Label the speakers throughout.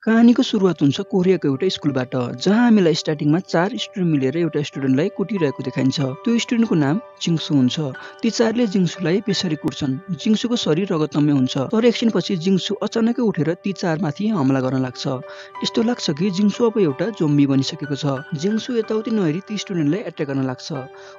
Speaker 1: कहानीको सुरुवात हुन्छ कोरियाको एउटा स्कुलबाट, जहाँ हामीलाई स्टार्टिङमा 4 स्टुडेन्ट मिलेर एउटा स्टुडेन्टलाई कुटिरहेको देखाइन्छ। त्यो स्टुडेन्टको नाम जिङ्सु हुन्छ। ती 4ले जिङ्सुलाई बेसरी कुट्छन्। जिङ्सुको शरीर रगतमय हुन्छ, तर एकछिनपछि जिङ्सु अचानकै उठेर ती 4 माथि हमला गर्न लाग्छ। यस्तो लाग्छ कि जिङ्सु अब एउटा जोम्बी बनिसकेको छ। जिङ्सु यताउति नहेरी ती स्टुडेन्टलाई एट्याक गर्न लाग्छ।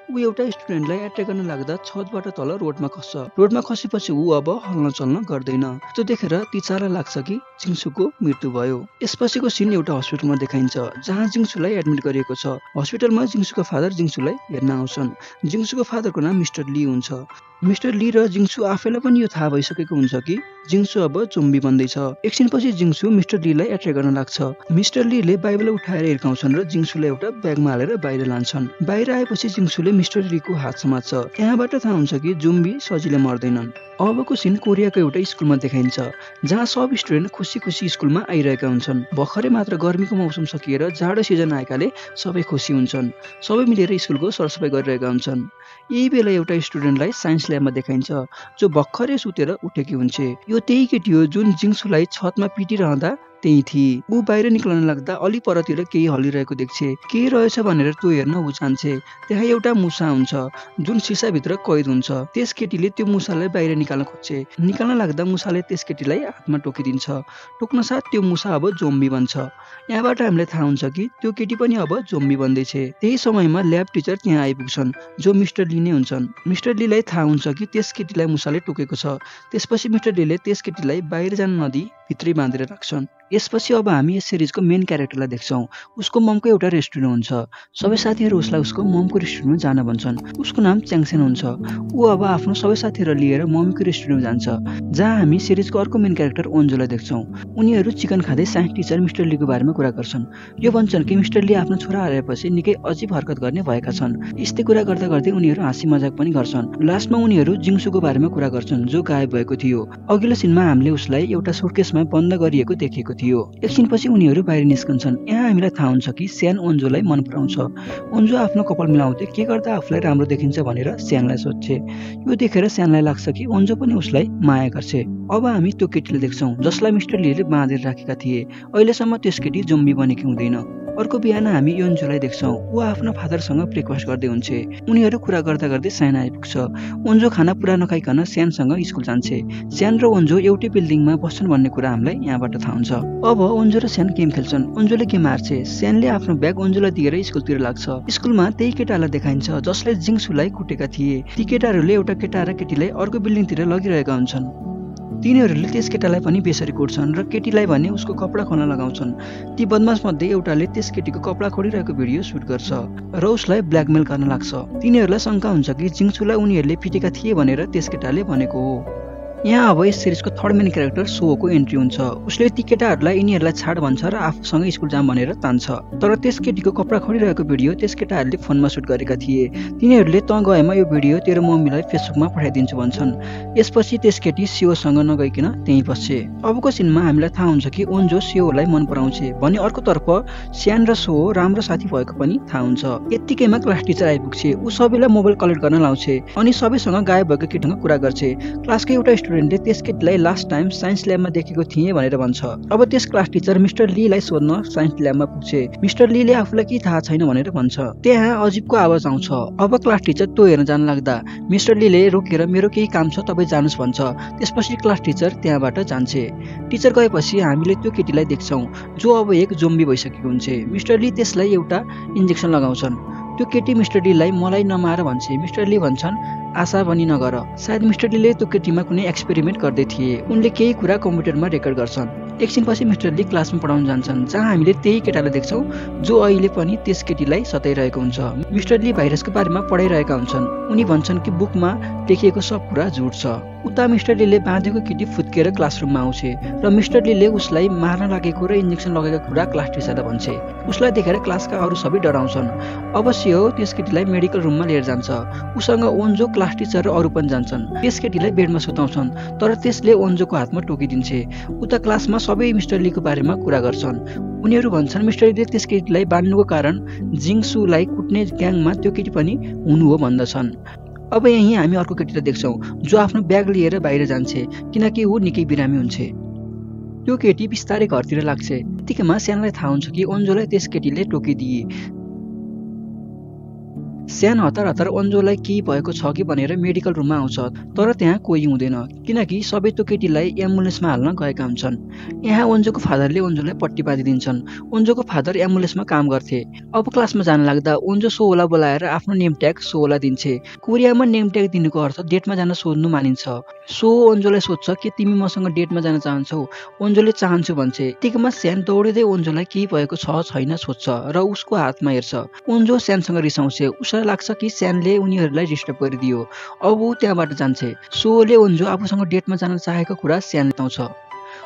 Speaker 1: ऊ एउटा स्टुडेन्टलाई एट्याक गर्न लाग्दा छतबाट तल रोडमा खस्छ। रोडमा खसेपछि ऊ अब हल्न चल्न गर्दैन। त्यो देखेर ती 4लाई लाग्छ कि जिङ्सुको मृत्यु भयो। यसपछिको सिन एउटा हस्पिटलमा देखाइन्छ, जहाँ जिङ्सुलाई एडमिट गरिएको छ। हस्पिटलमा जिङ्सुको फादर जिङ्सुलाई हेर्न आउँछन्। जिङ्सुको फादरको नाम मिस्टर ली हुन्छ। मिस्टर ली र जिङ्सु आफैलाई पनि यो थाहा भइसकेको हुन्छ कि जिङ्सु अब जोम्बी बन्दैछ। एकछिनपछि जिङ्सु मिस्टर लीलाई एट्याक गर्न लाग्छ। मिस्टर लीले बाइबल उठाएर हिर्काउँछन् र जिङ्सुलाई एउटा ब्यागमा हालेर बाहिर लान्छन्। बाहिर आएपछि जिङ्सुले मिस्टर लीको हात समात्छ। यहाँबाट थाहा हुन्छ कि जोम्बी सजिलै मर्दैनन्। अबको सिन कोरियाको एउटा स्कुलमा देखाइन्छ, जहाँ सब स्टुडेन्ट खुसी खुसी स्कुलमा आइरहेका हुन्छन्। भर्खरै मात्र गर्मीको मौसम सकिएर जाडो सिजन आएकाले सबै खुसी हुन्छन्। सबै मिलेर स्कुलको सरसफाइ गरिरहेका हुन्छन्। यही बेला एउटा स्टुडेन्टलाई साइन्स ल्याबमा देखाइन्छ, जो भर्खरै सुतेर उठेकी हुन्छ। यो त्यही केटी हो जुन जिङ्सुलाई छतमा पिटिरहँदा त्यही थिए। ऊ बाहिर निक्लन लाग्दा अलि परतिर केही हलिरहेको देख्छे। के रहेछ भनेर त्यो हेर्न ऊ जान्छे। त्यहाँ एउटा मुसा हुन्छ जुन सिसाभित्र कैद हुन्छ। त्यस केटीले त्यो मुसालाई बाहिर निकाल्न खोज्छे। निकाल्न लाग्दा मुसाले त्यस केटीलाई हातमा टोकिदिन्छ। टोक्न साथ त्यो मुसा अब जोम्बी बन्छ। यहाँबाट हामीलाई थाहा हुन्छ कि त्यो केटी पनि अब जोम्बी बन्दैछ। त्यही समयमा ल्याब टिचर त्यहाँ आइपुग्छन्, जो मिस्टर ली नै हुन्छन्। मिस्टर लीलाई थाहा हुन्छ कि त्यस केटीलाई मुसाले टोकेको छ। त्यसपछि मिस्टर लीले त्यस केटीलाई बाहिर जान नदिई भित्रै बाँधेर राख्छन्। यसपछि अब हामी यस सिरिजको मेन क्यारेक्टरलाई देख्छौँ। उसको ममको एउटा रेस्टुरेन्ट हुन्छ। सबै साथीहरू उसलाई उसको ममको रेस्टुरेन्टमा जान भन्छन्। उसको नाम च्याङसेन हुन्छ। ऊ अब आफ्नो सबै साथीहरू लिएर मम्मीको रेस्टुरेन्टमा जान्छ, जहाँ हामी सिरिजको अर्को मेन क्यारेक्टर ओन्जोलाई देख्छौँ। उनीहरू चिकन खाँदै साइन्स टिचर मिस्टर लीको बारेमा कुरा गर्छन्। यो भन्छन् कि मिस्टर ली आफ्नो छोरा हराएपछि निकै अजीब हरकत गर्ने भएका छन्। यस्तै कुरा गर्दा गर्दै उनीहरू हाँसी मजाक पनि गर्छन्। लास्टमा उनीहरू जिङ्सुको बारेमा कुरा गर्छन्, जो गायब भएको थियो। अघिल्लो सिनमा हामीले उसलाई एउटा सुटकेसमा बन्द गरिएको देखेको थियो। एकछिनपछि उनीहरू बाहिर निस्कन्छन्। यहाँ हामीलाई थाहा हुन्छ कि स्यान ओन्जोलाई मन पराउँछ। ओन्जो आफ्नो कपाल मिलाउँदै के गर्दा आफूलाई राम्रो देखिन्छ भनेर स्यानलाई सोध्छे। यो देखेर स्यानलाई लाग्छ कि ओन्जो पनि उसलाई माया गर्छ। अब हामी त्यो केटीलाई देख्छौँ, जसलाई मिस्टर लीले बाँधेर राखेका थिए। अहिलेसम्म त्यस केटी जोम्बी बनेकी हुँदैन। अर्को बिहान हामी योन्जोलाई देख्छौँ। ऊ आफ्नो फादरसँग ब्रेकफास्ट गर्दै हुन्छ। उनीहरू कुरा गर्दा गर्दै स्यान आइपुग्छ। ओन्जो खाना पुरा नखाइकन स्यानसँग स्कुल जान्छ। स्यान र ओन्जो एउटै बिल्डिङमा बस्छन् भन्ने कुरा हामीलाई यहाँबाट थाहा हुन्छ। अब ओन्जो र स्यान गेम खेल्छन्। ओन्जोले गेम हार्छ। स्यानले आफ्नो ब्याग ओन्जोलाई दिएर स्कुलतिर लाग्छ। स्कुलमा त्यही केटालाई देखाइन्छ जसले जिङ्सुलाई कुटेका थिए। ती केटाहरूले एउटा केटा र केटीलाई अर्को बिल्डिङतिर लगिरहेका हुन्छन्। तिनीहरूले त्यस केटालाई पनि बेसरी कुट्छन् र केटीलाई भने उसको कपडा खोल्न लगाउँछन्। ती बदमास मध्ये एउटाले त्यस केटीको कपडा खोलिरहेको भिडियो सुट गर्छ र उसलाई ब्ल्याकमेल गर्न लाग्छ। तिनीहरूलाई शङ्का हुन्छ कि जिङ्सुलाई उनीहरूले पिटेका थिए भनेर त्यस केटाले भनेको हो। यहाँ अब यस सिरिजको थर्ड मेन क्यारेक्टर सोको एन्ट्री हुन्छ। उसले ती केटाहरूलाई यिनीहरूलाई छाड भन्छ र आफूसँग स्कुल जाम भनेर तान्छ। तर त्यस केटीको कपडा खोलिरहेको भिडियो त्यस केटाहरूले फोनमा सुट गरेका थिए। तिनीहरूले त गएमा यो भिडियो तेरो मम्मीलाई फेसबुकमा पठाइदिन्छु भन्छन्। यसपछि त्यस केटी सियोसँग नगइकन त्यहीँ बस्छे। अबको सिनमा हामीलाई थाहा हुन्छ कि ओन्जो सियोलाई मन पराउँछ भने अर्कोतर्फ स्यान र सो राम्रो साथी भएको पनि थाहा हुन्छ। यत्तिकैमा क्लास टिचर आइपुग्छ। ऊ सबैलाई मोबाइल कलेक्ट गर्न लाउँछ अनि सबैसँग गायब भएको केटीसँग कुरा गर्छ। क्लासको एउटा स्टुडेन्टले त्यस केटीलाई लास्ट टाइम साइन्स ल्याबमा देखेको थिएँ भनेर भन्छ। अब त्यस क्लास टिचर मिस्टर लीलाई सोध्न साइन्स ल्याबमा पुग्छ। मिस्टर लीले आफूलाई केही थाहा छैन भनेर भन्छ। त्यहाँ अजीबको आवाज आउँछ। अब क्लास टिचर त्यो हेर्न जान लाग्दा मिस्टर लीले रोकेर मेरो केही काम छ, तपाईँ जानुस् भन्छ। त्यसपछि क्लास टिचर त्यहाँबाट जान्छ। टिचर गएपछि हामीले त्यो केटीलाई देख्छौँ, जो अब एक जोम्बी भइसकेको हुन्छ। मिस्टर ली त्यसलाई एउटा इन्जेक्सन लगाउँछन्। त्यो केटी मिस्टर लीलाई मलाई नमार भन्छ। मिस्टर ली भन्छन् आशा पनि नगर। सायद मिस्टर लीले त्यो केटीमा कुनै एक्सपेरिमेन्ट गर्दै थिए। उनले केही कुरा कम्प्युटरमा रेकर्ड गर्छन्। एकछिनपछि मिस्टर ली क्लासमा पढाउन जान्छन्, जहाँ हामीले त्यही केटालाई देख्छौँ, जो अहिले पनि त्यस केटीलाई सताइरहेको हुन्छ। मिस्टर ली भाइरसको बारेमा पढाइरहेका हुन्छन्। उनी भन्छन् कि बुकमा लेखिएको सब कुरा झुट छ। उता मिस्टर लीले बाँधेको केटी फुत्केर क्लासरुममा आउँछ र मिस्टर लीले उसलाई मार्न लागेको र इन्जेक्सन लगेको कुरा क्लास टिचरलाई भन्छ। उसलाई देखेर क्लासका अरू सबै डराउँछन्। अवश्य हो त्यस केटीलाई मेडिकल रुममा लिएर जान्छ। उसँग ओन्जो, क्लास टिचर र अरू पनि जान्छन्। त्यस केटीलाई बेडमा सुताउँछन्, तर त्यसले ओन्जोको हातमा टोकिदिन्छ। उता क्लासमा सबै मिस्टर लीको बारेमा कुरा गर्छन्। उनीहरू भन्छन् मिस्टर लीले त्यस केटीलाई बान्नुको कारण जिङ्सुलाई कुट्ने ग्याङमा त्यो केटी पनि हुनु हो भन्दछन्। अब यही हामी अर्को केटीलाई देख्छौँ, जो आफ्नो ब्याग लिएर बाहिर जान्छ, किनकि ऊ निकै बिरामी हुन्छ। त्यो केटी बिस्तारै घरतिर लाग्छ। यतिकैमा स्यानलाई थाहा हुन्छ कि अन्जुलाई त्यस केटीले टोकिदिए। स्यान हतार हतार अन्जुलाई केही भएको छ कि भनेर मेडिकल रुममा आउँछ, तर त्यहाँ कोही हुँदैन किनकि सबै त्यो केटीलाई एम्बुलेन्समा हाल्न गएका हुन्छन्। यहाँ अन्जुको फादरले अन्जुलाई पट्टी बाँधिदिन्छन्। अन्जुको फादर एम्बुलेन्समा काम गर्थे। अब क्लासमा जान लाग्दा अन्जु सोहोला बोलाएर आफ्नो नेम ट्याग सोहोला दिन्छे। कोरियामा नेम ट्याग दिनुको अर्थ डेटमा जान सोध्नु मानिन्छ। सो अन्जुलाई सोध्छ कि तिमी मसँग डेटमा जान चाहन्छौ? अन्जुले चाहन्छु भन्छे। यतिकैमा स्यान दौडिँदै अन्जुलाई केही भएको छ छैन सोध्छ र उसको हातमा हेर्छ। अन्जु स्यानसँग रिसाउँछ। उसलाई लाग्छ कि स्यानले उनीहरूलाई डिस्टर्ब गरिदियो। अब ऊ त्यहाँबाट जान्छे। सोले अन्जु आफूसँग डेटमा जान चाहेको कुरा स्यानले बताउँछ।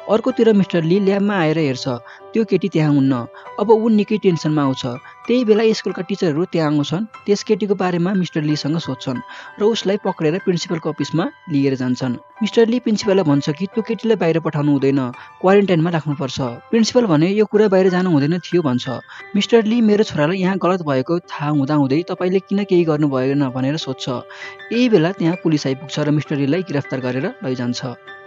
Speaker 1: अर्कोतिर मिस्टर ली ल्याबमा आएर हेर्छ, त्यो केटी त्यहाँ हुन्न। अब ऊ निकै टेन्सनमा आउँछ। त्यही बेला स्कुलका टिचरहरू त्यहाँ आउँछन्। त्यस केटीको बारेमा मिस्टर लीसँग सोध्छन् र उसलाई पक्रेर प्रिन्सिपलको अफिसमा लिएर जान्छन्। मिस्टर ली प्रिन्सिपललाई भन्छ कि त्यो केटीलाई बाहिर पठाउनु हुँदैन, क्वारेन्टाइनमा राख्नुपर्छ। प्रिन्सिपल भने यो कुरा बाहिर जानु हुँदैन थियो भन्छ। मिस्टर ली मेरो छोरालाई यहाँ गलत भएको थाहा हुँदाहुँदै तपाईँले किन केही गर्नु भएन भनेर सोध्छ। यही बेला त्यहाँ पुलिस आइपुग्छ र मिस्टर लीलाई गिरफ्तार गरेर लैजान्छ।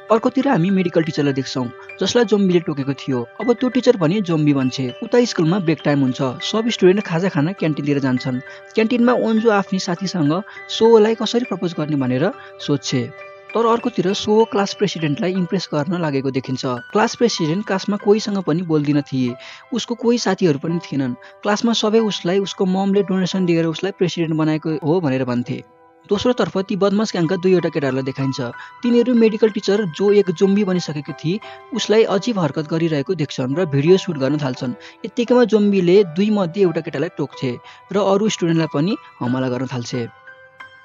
Speaker 1: अर्कोतिर हामी मेडिकल टिचरलाई देख्छौँ जसलाई जोम्बीले टोकेको थियो। अब त्यो टिचर पनि जोम्बी बन्छे। उता स्कुलमा ब्रेक टाइम हुन्छ। सब स्टुडेन्ट खाजा खान क्यान्टिनतिर जान्छन्। क्यान्टिनमा अन्जु आफ्नी साथीसँग सोलाई कसरी प्रपोज गर्ने भनेर सोध्छे। तर अर्कोतिर सो क्लास प्रेसिडेन्टलाई इम्प्रेस गर्न लागेको देखिन्छ। क्लास प्रेसिडेन्ट क्लासमा कोहीसँग पनि बोल्दिन थिए। उसको कोही साथीहरू पनि थिएनन्। क्लासमा सबै उसलाई उसको ममले डोनेसन दिएर उसलाई प्रेसिडेन्ट बनाएको हो भनेर भन्थे। दोस्रोतर्फ ती बदमास ग्याङका दुईवटा केटाहरूलाई देखाइन्छ। तिनीहरू मेडिकल टिचर जो एक जोम्बी बनिसकेको थिए उसलाई अजीब हरकत गरिरहेको देख्छन् र भिडियो सुट गर्न थाल्छन्। यत्तिकैमा जोम्बीले दुई मध्ये एउटा केटालाई टोक्छे र अरू स्टुडेन्टलाई पनि हमला गर्न थाल्छे।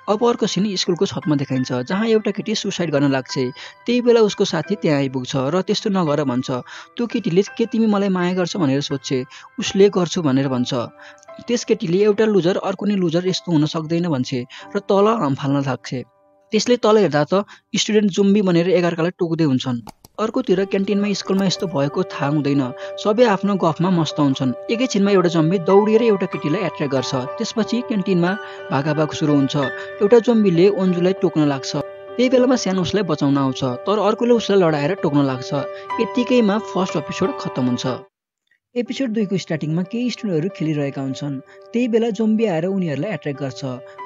Speaker 1: अब अर्को सिन स्कुलको छतमा देखाइन्छ जहाँ एउटा केटी सुसाइड गर्न लाग्छ। त्यही बेला उसको साथी त्यहाँ आइपुग्छ र त्यस्तो नगर भन्छ। त्यो केटीले के तिमी मलाई माया गर्छ भनेर सोध्छे। उसले गर्छु भनेर भन्छ। त्यस केटीले एउटा लुजर अर्को नै लुजर यस्तो हुन सक्दैन भन्छे र तल फाल्न लाग्छ। त्यसले तल हेर्दा त स्टुडेन्ट जोम्बी भनेर एकाअर्कालाई टोक्दै हुन्छन्। अर्कोतिर क्यान्टिनमा स्कुलमा यस्तो भएको थाहा हुँदैन। सबै आफ्नो गफमा मस्त हुन्छन्। एकैछिनमा एउटा जोम्बी दौडिएर एउटा केटीलाई एट्र्याक्ट गर्छ। त्यसपछि क्यान्टिनमा भागाभाग सुरु हुन्छ। एउटा जोम्बीले अन्जुलाई टोक्न लाग्छ। त्यही बेलामा स्यान उसलाई बचाउन आउँछ, तर अर्कोले उसलाई लडाएर टोक्न लाग्छ। यत्तिकैमा फर्स्ट एपिसोड खत्तम हुन्छ। एपिसोड 2 को स्टार्टिङमा केही स्टुडेन्टहरू खेलिरहेका हुन्छन्। त्यही बेला जोम्बी आएर उनीहरूलाई एट्र्याक्ट गर्छ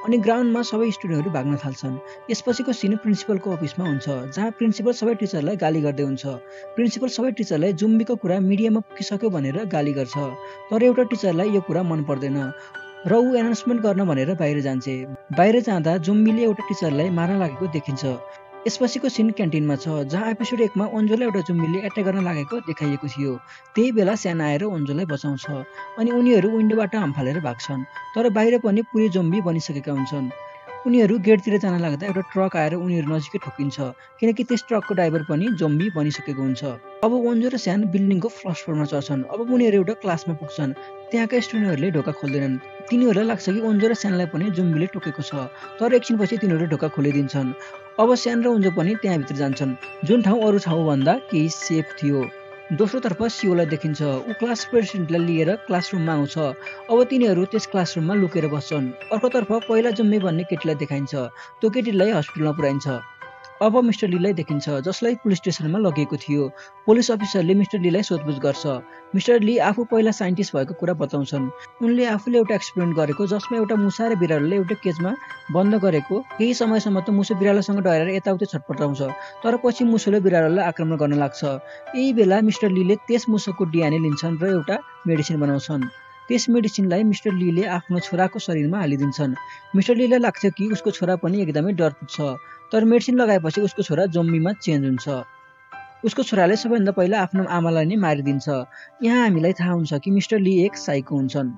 Speaker 1: अनि ग्राउन्डमा सबै स्टुडेन्टहरू भाग्न थाल्छन्। यसपछिको सिन प्रिन्सिपलको अफिसमा हुन्छ जहाँ प्रिन्सिपल सबै टिचरलाई गाली गर्दै हुन्छ। प्रिन्सिपल सबै टिचरलाई जोम्बीको कुरा मिडियामा पुगिसक्यो भनेर गाली गर्छ, तर एउटा टिचरलाई यो कुरा मन पर्दैन र ऊ एनाउन्समेन्ट गर्न भनेर बाहिर जान्छे। बाहिर जाँदा जोम्बीले एउटा टिचरलाई मार्न लागेको देखिन्छ। यसपछिको सिन क्यान्टिनमा छ जहाँ एपिसोड 1 मा अन्जुलाई एउटा जोम्बीले एट्याक गर्न लागेको देखाइएको थियो। त्यही बेला स्यान आएर अन्जुलाई बचाउँछ अनि उनीहरू विन्डोबाट हामफालेर भाग्छन्, तर बाहिर पनि पुरै जोम्बी बनिसकेका हुन्छन्। उनीहरू गेटतिर जान लाग्दा एउटा ट्रक आएर उनीहरू नजिकै ठोकिन्छ किनकि त्यस ट्रकको ड्राइभर पनि जोम्बी बनिसकेको हुन्छ। अब अन्जु र स्यान बिल्डिङको फर्स्ट फ्लोरमा चढ्छन्। अब उनीहरू एउटा क्लासमा पुग्छन्। त्यहाँका स्टुडेन्टहरूले ढोका खोल्दैनन्। तिनीहरूलाई लाग्छ कि अन्जु र स्यानलाई पनि जोम्बीले टोकेको छ, तर एकछिनपछि तिनीहरू ढोका खोलिदिन्छन्। अब स्यान र अन्जु पनि त्यहाँभित्र जान्छन्, जुन ठाउँ अरू ठाउँभन्दा केही सेफ थियो। दोस्रोतर्फ सियोलाई देखिन्छ। ऊ क्लास प्रेसिडेन्टलाई लिएर क्लासरुममा आउँछ। अब तिनीहरू त्यस क्लासरुममा लुकेर बस्छन्। अर्कोतर्फ पहिला जोम्बी भन्ने केटीलाई देखाइन्छ। त्यो केटीलाई हस्पिटलमा पुर्याइन्छ। अब मिस्टर लीलाई देखिन्छ जसलाई पुलिस स्टेसनमा लगेको थियो। पुलिस अफिसरले मिस्टर लीलाई सोधपुछ गर्छ। मिस्टर ली आफू पहिला साइन्टिस्ट भएको कुरा बताउँछन्। उनले आफूले एउटा एक्सपेरिमेन्ट गरेको जसमा एउटा मुसा र बिरालोले एउटा केजमा बन्द गरेको केही समयसम्म त मुसो बिरालोसँग डराएर यताउति छटपटाउँछ, तर पछि मुसोले बिरालोलाई आक्रमण गर्न लाग्छ। यही बेला मिस्टर लीले त्यस मुसोको डिएनए लिन्छन् र एउटा मेडिसिन बनाउँछन्। त्यस मेडिसिनलाई मिस्टर लीले आफ्नो छोराको शरीरमा हालिदिन्छन्। मिस्टर लीलाई लाग्छ कि उसको छोरा पनि एकदमै डरपोक छ, तर मेडिसिन लगाएपछि उसको छोरा जोम्बीमा चेन्ज हुन्छ। उसको छोराले सबैभन्दा पहिला आफ्नो आमालाई नै मारिदिन्छ। यहाँ हामीलाई थाहा हुन्छ कि मिस्टर ली एक साइको हुन्छन्।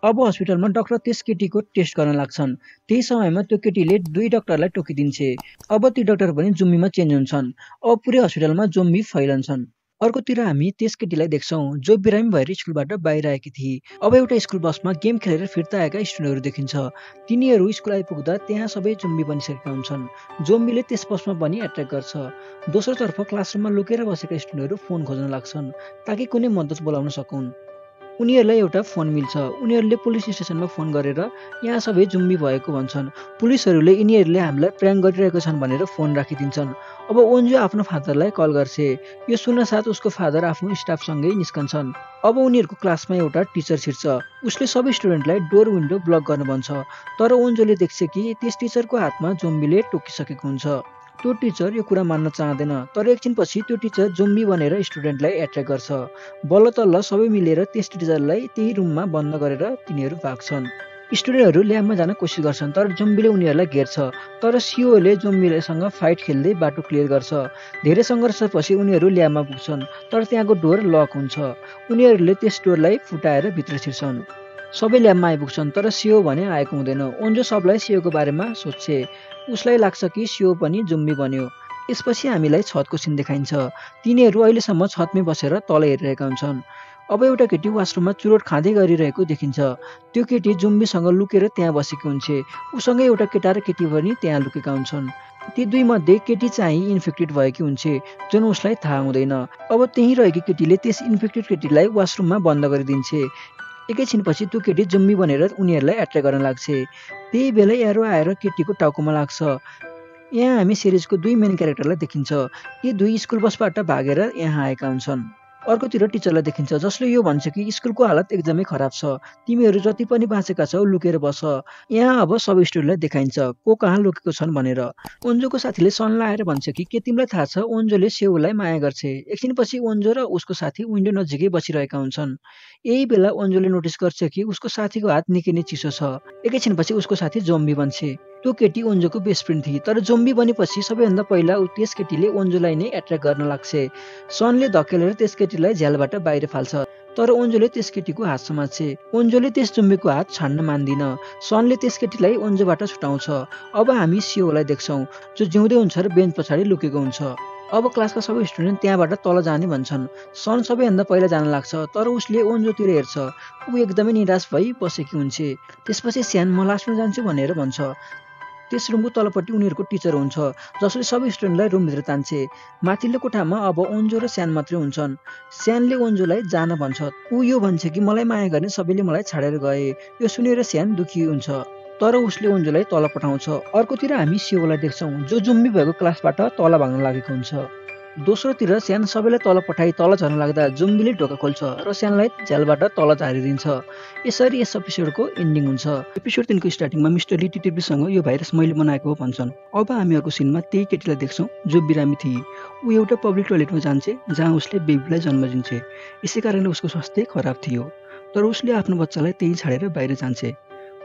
Speaker 1: अब हस्पिटलमा डाक्टर त्यस केटीको टेस्ट गर्न लाग्छन्। त्यही समयमा त्यो केटीले 2 डाक्टरलाई टोकिदिन्छे। अब ती डाक्टर पनि जोम्बीमा चेन्ज हुन्छन्। अब पुरै हस्पिटलमा जोम्बी फैलन्छन्। अर्कोतिर हामी त्यस केटीलाई देख्छौँ जो बिरामी भएर स्कुलबाट बाहिर आएकी थिए। अब एउटा स्कुल बसमा गेम खेलेर फिर्ता आएका स्टुडेन्टहरू देखिन्छ। तिनीहरू स्कुल आइपुग्दा त्यहाँ सबै जोम्बी बनिसकेका हुन्छन्। जोम्बीले त्यस बसमा पनि एट्र्याक गर्छ। दोस्रोतर्फ क्लासरुममा लुकेर बसेका स्टुडेन्टहरू फोन खोज्न लाग्छन् ताकि कुनै मद्दत बोलाउन सकुन्। उनीहरूलाई एउटा फोन मिल्छ। उनीहरूले पुलिस स्टेसनमा फोन गरेर यहाँ सबै जुम्बी भएको भन्छन्। पुलिसहरूले यिनीहरूले हामीलाई प्र्याङ्क गरिरहेको छन् भनेर फोन राखिदिन्छन्। अब ओन्जो आफ्नो फादरलाई कल गर्छ। यो सुन्नसाथ उसको फादर आफ्नो स्टाफसँगै निस्कन्छन्। अब उनीहरूको क्लासमा एउटा टिचर छिर्छ। उसले सबै स्टुडेन्टलाई डोर विन्डो ब्लक गर्न भन्छ। तर ओन्जोले देख्छ कि त्यस टिचरको हातमा जोम्बीले टोकिसकेको हुन्छ। त्यो टिचर यो कुरा मान्न चाहँदैन, तर एकछिनपछि त्यो टिचर जोम्बी बनेर स्टुडेन्टलाई एट्र्याक गर्छ। बल्ल तल्ल सबै मिलेर त्यस टिचरलाई त्यही रुममा बन्द गरेर तिनीहरू भाग्छन्। स्टुडेन्टहरू ल्याबमा जान कोसिस गर्छन्, तर जोम्बीले उनीहरूलाई घेर्छ। तर सिओले जोम्बीसँग फाइट खेल्दै बाटो क्लियर गर्छ। धेरै सङ्घर्षपछि उनीहरू ल्याबमा पुग्छन्, तर त्यहाँको डोर लक हुन्छ। उनीहरूले त्यस डोरलाई फुटाएर भित्र छिर्छन्। सबै ल्याबमा आइपुग्छन्, तर सिओ भने आएको हुँदैन। ओन्जो सबलाई सिओको बारेमा सोध्छे। उसलाई लाग्छ कि सिओ पनि जोम्बी बन्यो। यसपछि हामीलाई छतको सिन देखाइन्छ। तिनीहरू अहिलेसम्म छतमै बसेर तल हेरिरहेका हुन्छन्। अब एउटा केटी वासरुममा चुरोट खाँदै गरिरहेको देखिन्छ। त्यो केटी जोम्बीसँग लुकेर त्यहाँ बसेको हुन्छ। उसँग एउटा केटा र केटी पनि त्यहाँ लुकेका हुन्छन्। ती दुई मध्ये केटी चाहिँ इन्फेक्टेड भएकी हुन्छ, जुन उसलाई थाहा हुँदैन। अब त्यहीँ रहेकी केटीले त्यस इन्फेक्टेड केटीलाई वासरुममा बन्द गरिदिन्छ। एकैछिनपछि त्यो केटी जोम्बी बनेर उनीहरूलाई एट्र्याक गर्न लाग्छ। त्यही बेला एरो आएर केटीको टाउकोमा लाग्छ। यहाँ हामी सिरिजको दुई मेन क्यारेक्टरलाई देखिन्छ। यी दुई स्कुल बसबाट भागेर यहाँ आएका हुन्छन्। अर्कोतिर टिचरलाई देखिन्छ, जसले यो भन्छ कि स्कुलको हालत एकदमै खराब छ। तिमीहरू जति पनि बाँचेका छौ लुकेर बस। यहाँ अब सबै स्टुडेन्टलाई देखाइन्छ को कहाँ लुकेको छन् भनेर। ओन्जोको साथीले सनलाई आएर भन्छ कि के तिमीलाई थाहा छ ओन्जोले सेउलाई माया गर्छ। एकछिनपछि ओन्जो र उसको साथी विन्डो नजिकै बसिरहेका हुन्छन्। यही बेला ओन्जोले नोटिस गर्छ कि उसको साथीको हात निकै नै चिसो छ। एकैछिनपछि उसको साथी जोम्बी बन्छ। त्यो केटी ओन्जोको बेस्ट फ्रेन्ड थिए, तर जोम्बी बनेपछि सबैभन्दा पहिला त्यस केटीले ओन्जोलाई नै एट्र्याक गर्न लाग्छ। सनले धकेलेर त्यस केटीलाई झ्यालबाट बाहिर फाल्छ, तर ओन्जोले त्यस केटीको हात समात्छ। ओन्जोले त्यस जोम्बीको हात छाड्न मान्दिन। सनले त्यस केटीलाई ओन्जोबाट छुटाउँछ। अब हामी सिओलाई देख्छौँ, जो जिउँदै हुन्छ र बेन्च पछाडि लुकेको हुन्छ। अब क्लासका सबै स्टुडेन्ट त्यहाँबाट तल जाने भन्छन्। सन सबैभन्दा पहिला जान लाग्छ, तर उसले ओन्जोतिर हेर्छ। ऊ एकदमै निराश भई बसेकी हुन्छ। त्यसपछि स्यान म लास्टमा जान्छु भनेर भन्छ। त्यस रुमको तलपट्टि उनीहरूको टिचर हुन्छ, जसले सबै स्टुडेन्टलाई रुमभित्र तान्छे। माथिल्लो कोठामा अब ओन्जो र स्यान मात्रै हुन्छन्। स्यानले ओन्जोलाई जान भन्छ। ऊ यो भन्छ कि मलाई माया गर्ने सबैले मलाई छाडेर गए। यो सुनेर स्यान दुखी हुन्छ, तर उसले ओन्जोलाई तल पठाउँछ। अर्कोतिर हामी सिओलाई देख्छौँ, जो जोम्बी भएको क्लासबाट तल भाग्न लागेको हुन्छ। दोस्रोतिर स्यान सबैलाई तल पठाई तल झर्न लाग्दा जोम्बीले ढोका खोल्छ र स्यानलाई झ्यालबाट तल झारिदिन्छ। यसरी यस एपिसोडको एन्डिङ हुन्छ। एपिसोड 3 को स्टार्टिङमा मिस्टर ली टिटिपीसँग यो भाइरस मैले बनाएको हो भन्छन्। अब हामी अर्को सिनमा त्यही केटीलाई देख्छौँ जो बिरामी थिए। ऊ एउटा पब्लिक टोयलेटमा जान्छ जहाँ उसले बेबीलाई जन्म दिन्छ। यसै कारणले उसको स्वास्थ्य खराब थियो, तर उसले आफ्नो बच्चालाई त्यही छाडेर बाहिर जान्छ।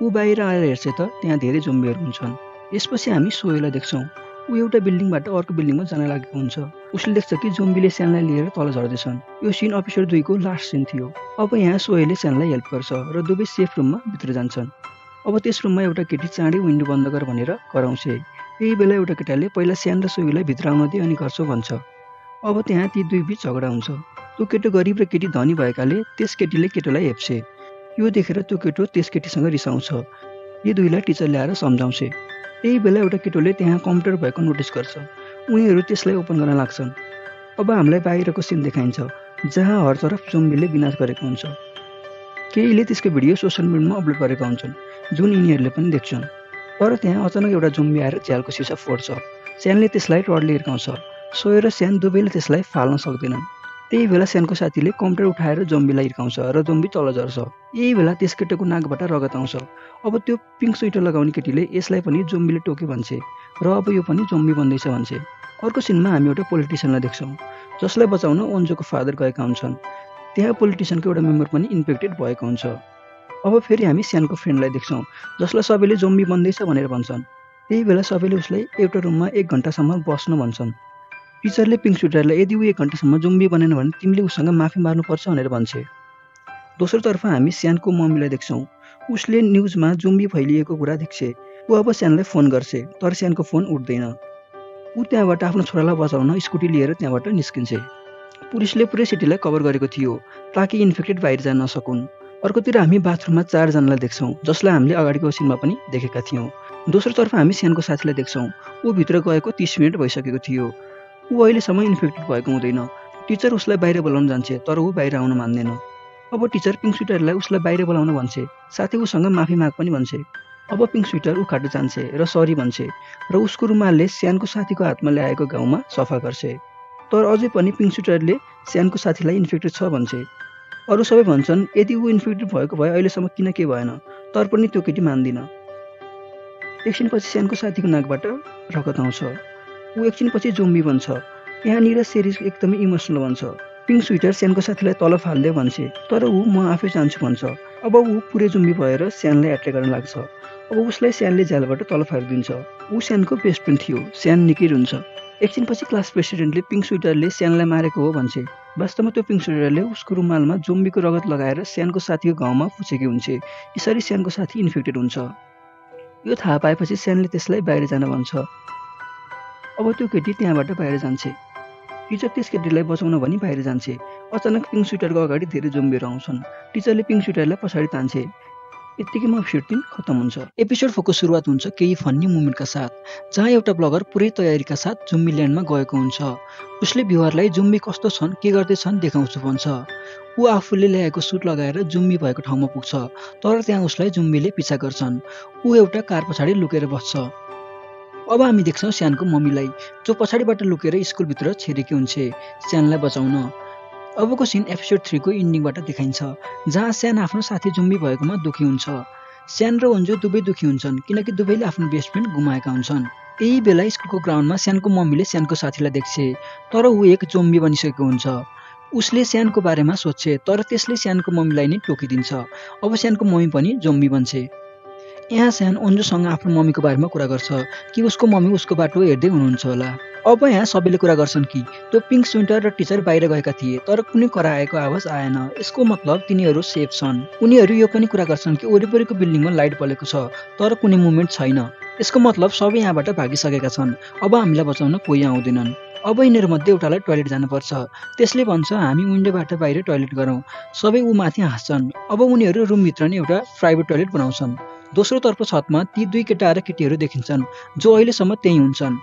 Speaker 1: ऊ बाहिर आएर हेर्छ त त्यहाँ धेरै जोम्बीहरू हुन्छन्। यसपछि हामी सोयोलाई देख्छौँ। ऊ एउटा बिल्डिङबाट अर्को बिल्डिङमा जान लागेको हुन्छ। उसले देख्छ कि जोम्बीले स्यानलाई लिएर तल झर्दैछन्। यो सिन एपिसोड 2 को लास्ट सिन थियो। अब यहाँ सोयोले स्यानलाई हेल्प गर्छ र दुवै सेफ रुममा भित्र जान्छन्। अब त्यस रुममा एउटा केटी चाँडै विन्डो बन्द गर भनेर कराउँछ। यही बेला एउटा केटाले पहिला स्यान र सोयोलाई भित्र आउन दे अनि गर्छ भन्छ। अब त्यहाँ ती दुई बीच झगडा हुन्छ। त्यो केटो गरिब र केटी धनी भएकाले त्यस केटीले केटोलाई हेप्छ। यो देखेर त्यो केटो त्यस केटीसँग रिसाउँछ। यी दुईलाई टिचर ल्याएर सम्झाउँछ। यही बेला एउटा केटोले त्यहाँ कम्प्युटर भएको नोटिस गर्छ। उनीहरू त्यसलाई ओपन गर्न लाग्छन्। अब हामीलाई बाहिरको सिन देखाइन्छ, जहाँ हरतर्फ जोम्बीले विनाश गरेको हुन्छ। केहीले त्यसको भिडियो सोसियल मिडियामा अपलोड गरेका हुन्छन्, जुन यिनीहरूले पनि देख्छन्। तर त्यहाँ अचानक एउटा जोम्बी आएर झ्यालको सिसा फोड्छ। स्यानले त्यसलाई रडले हिर्काउँछ। सोयो र स्यान दुवैले त्यसलाई फाल्न सक्दैनन्। त्यही बेला स्यानको साथीले कम्प्युटर उठाएर जोम्बीलाई हिर्काउँछ र जोम्बी तल झर्छ। यही बेला त्यस केटोको नाकबाट रगत आउँछ। अब त्यो पिङ्क स्वेटर लगाउने केटीले यसलाई पनि जोम्बीले टोके भन्छ र अब यो पनि जोम्बी बन्दैछ भन्छ। अर्को सिनमा हामी एउटा पोलिटिसियनलाई देख्छौँ, जसलाई बचाउन ओन्जोको फादर गएका हुन्छन्। त्यहाँ पोलिटिसियनको एउटा मेम्बर पनि इन्फेक्टेड भएको हुन्छ। अब फेरि हामी स्यानको फ्रेन्डलाई देख्छौँ, जसलाई सबैले जोम्बी बन्दैछ भनेर भन्छन्। त्यही बेला सबैले उसलाई एउटा रुममा 1 घन्टासम्म बस्न भन्छन्। टिचरले पिङ्क स्वेटरलाई यदि ऊ 1 घन्टासम्म जोम्बी बनेन भने तिमीले उसँग माफी मार्नुपर्छ भनेर भन्छ। दोस्रोतर्फ हामी स्यानको मम्मीलाई देख्छौँ। उसले न्युजमा जोम्बी फैलिएको कुरा देख्छ। ऊ अब स्यानलाई फोन गर्छ, तर स्यानको फोन उठ्दैन। ऊ त्यहाँबाट आफ्नो छोरालाई बचाउन स्कुटी लिएर त्यहाँबाट निस्किन्छ। पुलिसले पुरै सिटीलाई कभर गरेको थियो ताकि इन्फेक्टेड बाहिर जान नसकुन्। अर्कोतिर हामी बाथरुममा 4 जनालाई देख्छौँ, जसलाई हामीले अगाडिको सिनमा पनि देखेका थियौँ। दोस्रोतर्फ हामी स्यानको साथीलाई देख्छौँ। ऊ भित्र गएको 30 मिनट भइसकेको थियो। ऊ अहिलेसम्म इन्फेक्टेड भएको हुँदैन। टिचर उसलाई बाहिर बोलाउन जान्छ, तर ऊ बाहिर आउन मान्दैन। अब टिचर पिङ्क स्वेटरलाई उसलाई बाहिर बोलाउन भन्छे, साथै उसँग माफी माग पनि भन्छे। अब पिङ्क स्वेटर ऊ खाटो जान्छे र सरी भन्छे र उसको रुमालले स्यानको साथीको हातमा ल्याएको घाउमा सफा गर्छे। तर अझै पनि पिङ्क स्वेटरले स्यानको साथीलाई इन्फेक्टेड छ भन्छे। अरू सबै भन्छन् यदि ऊ इन्फेक्टेड भएको भए अहिलेसम्म किन के भएन, तर पनि त्यो केटी मान्दिन। एकछिनपछि स्यानको साथीको नाकबाट रगत आउँछ। ऊ एकछिनपछि जोम्बी बन्छ। यहाँनिर सेरिज एकदमै इमोसनल बन्छ। पिङ्क स्वेटर स्यानको साथीलाई तल फाल्दै भन्छे, तर ऊ म आफै जान्छु भन्छ। अब ऊ पुरै जोम्बी भएर स्यानलाई एट्याक गर्न लाग्छ। अब उसलाई स्यानले झ्यालबाट तल फालिदिन्छ। ऊ स्यानको बेस्ट फ्रेन्ड थियो। स्यान निकै रुन्छ। एकछिनपछि क्लास प्रेसिडेन्टले पिङ्क स्वेटरले स्यानलाई मारेको हो भन्छे। वास्तवमा त्यो पिङ्क स्वेटरले उसको रुमालमा जोम्बीको रगत लगाएर स्यानको साथीको घाउमा पुछेकी हुन्छे। यसरी स्यानको साथी इन्फेक्टेड हुन्छ। यो थाहा पाएपछि स्यानले त्यसलाई बाहिर जान भन्छ। अब त्यो केटी त्यहाँबाट बाहिर जान्छे। टिचर त्यस केटीलाई बचाउन भनी बाहिर जान्छे। अचानक पिङ्क स्वेटरको अगाडि धेरै जोम्बीहरू आउँछन्। टिचरले पिङ्क स्वेटरलाई पछाडि तान्छे। यत्तिकैमा एपिसोड 3 खत्म हुन्छ। एपिसोड 4 को सुरुवात हुन्छ केही फन्नी मोमेन्टका साथ, जहाँ एउटा ब्लगर पुरै तयारीका साथ जुम्बी ल्यान्डमा गएको हुन्छ। उसले भ्युअरलाई जुम्बी कस्तो छन्, के गर्दैछन् देखाउँछु भन्छ। ऊ आफूले ल्याएको सुट लगाएर जुम्बी भएको ठाउँमा पुग्छ, तर त्यहाँ उसलाई जुम्बीले पिछा गर्छन्। ऊ एउटा कार पछाडि लुकेर बस्छ। अब हामी देख्छौँ स्यानको मम्मीलाई, जो पछाडिबाट लुकेर स्कुलभित्र छिरेकी हुन्छे स्यानलाई बचाउन। अबको सिन एपिसोड 3 को इन्डिङबाट देखाइन्छ, जहाँ स्यान आफ्नो साथी जुम्बी भएकोमा दुखी हुन्छ। स्यान र ओन्जो दुवै दुखी हुन्छन् किनकि दुवैले आफ्नो बेस्ट फ्रेन्ड गुमाएका हुन्छन्। यही बेला स्कुलको ग्राउन्डमा स्यानको मम्मीले स्यानको साथीलाई देख्छे, तर ऊ एक जोम्बी बनिसकेको हुन्छ। उसले स्यानको बारेमा सोध्छे, तर त्यसले स्यानको मम्मीलाई नै टोकिदिन्छ। अब स्यानको मम्मी पनि जोम्बी बन्छे। यहाँ स्यान ओन्जोसँग आफ्नो मम्मीको बारेमा कुरा गर्छ कि उसको मम्मी उसको बाटो हेर्दै हुनुहुन्छ होला। अब यहाँ सबैले कुरा गर्छन् कि त्यो पिङ्क स्वेटर र टिचर बाहिर गएका थिए, तर कुनै कराएको आवाज आएन। यसको मतलब तिनीहरू सेफ छन्। उनीहरू यो पनि कुरा गर्छन् कि वरिपरिको बिल्डिङमा लाइट बलेको छ, तर कुनै मुभमेन्ट छैन। यसको मतलब सबै यहाँबाट भागिसकेका छन्। अब हामीलाई बचाउन कोही आउँदैनन्। अब यिनीहरूमध्ये एउटालाई टोयलेट जानुपर्छ। त्यसले भन्छ हामी विन्डोबाट बाहिर टोयलेट गरौँ। सबै ऊ माथि हाँस्छन्। अब उनीहरू रुमभित्र नै एउटा प्राइभेट टोयलेट बनाउँछन्। दोस्रोतर्फ छतमा ती दुई केटा र केटीहरू देखिन्छन्, जो अहिलेसम्म त्यही हुन्छन्।